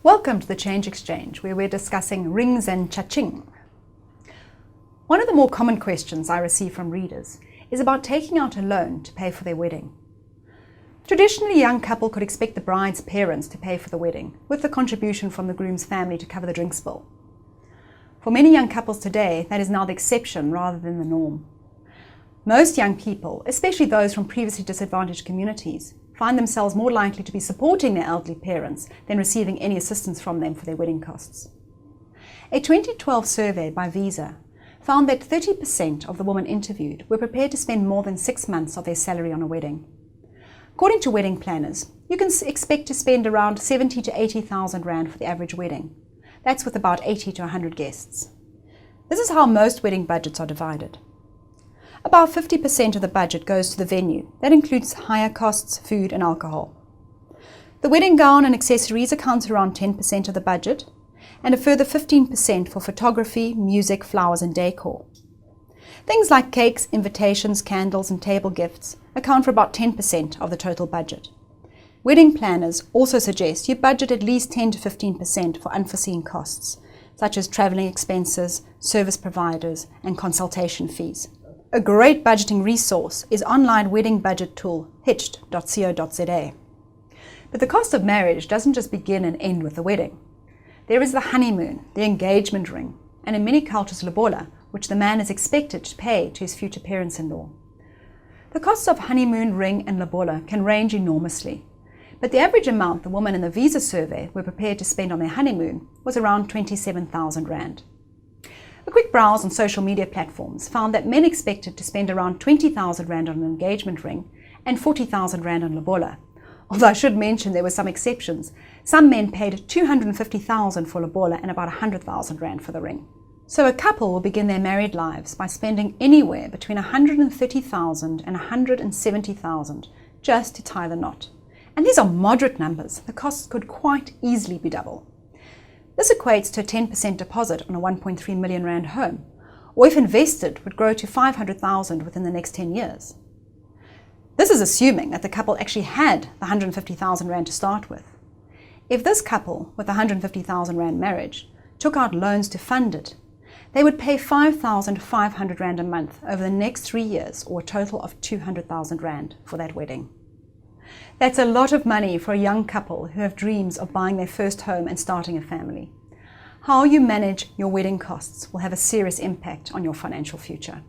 Welcome to the Change Exchange, where we're discussing rings and cha-ching. One of the more common questions I receive from readers is about taking out a loan to pay for their wedding. Traditionally, a young couple could expect the bride's parents to pay for the wedding, with the contribution from the groom's family to cover the drinks bill. For many young couples today, that is now the exception rather than the norm. Most young people, especially those from previously disadvantaged communities, find themselves more likely to be supporting their elderly parents than receiving any assistance from them for their wedding costs. A 2012 survey by Visa found that 30% of the women interviewed were prepared to spend more than 6 months of their salary on a wedding. According to wedding planners, you can expect to spend around 70 to 80,000 Rand for the average wedding. That's with about 80 to 100 guests. This is how most wedding budgets are divided. About 50% of the budget goes to the venue. That includes hire costs, food and alcohol. The wedding gown and accessories account for around 10% of the budget, and a further 15% for photography, music, flowers and decor. Things like cakes, invitations, candles and table gifts account for about 10% of the total budget. Wedding planners also suggest you budget at least 10 to 15% for unforeseen costs, such as travelling expenses, service providers and consultation fees. A great budgeting resource is online wedding budget tool hitched.co.za. But the cost of marriage doesn't just begin and end with the wedding. There is the honeymoon, the engagement ring, and in many cultures lobola, which the man is expected to pay to his future parents-in-law. The costs of honeymoon, ring and lobola can range enormously, but the average amount the women in the Visa survey were prepared to spend on their honeymoon was around 27,000 Rand. A quick browse on social media platforms found that men expected to spend around 20,000 Rand on an engagement ring and 40,000 Rand on lobola. Although I should mention there were some exceptions. Some men paid 250,000 for lobola and about 100,000 Rand for the ring. So a couple will begin their married lives by spending anywhere between 130,000 and 170,000 just to tie the knot. And these are moderate numbers. The costs could quite easily be double. This equates to a 10% deposit on a 1.3 million Rand home, or if invested, would grow to 500,000 within the next 10 years. This is assuming that the couple actually had the 150,000 Rand to start with. If this couple, with a 150,000 Rand marriage, took out loans to fund it, they would pay 5,500 Rand a month over the next 3 years, or a total of 200,000 Rand for that wedding. That's a lot of money for a young couple who have dreams of buying their first home and starting a family. How you manage your wedding costs will have a serious impact on your financial future.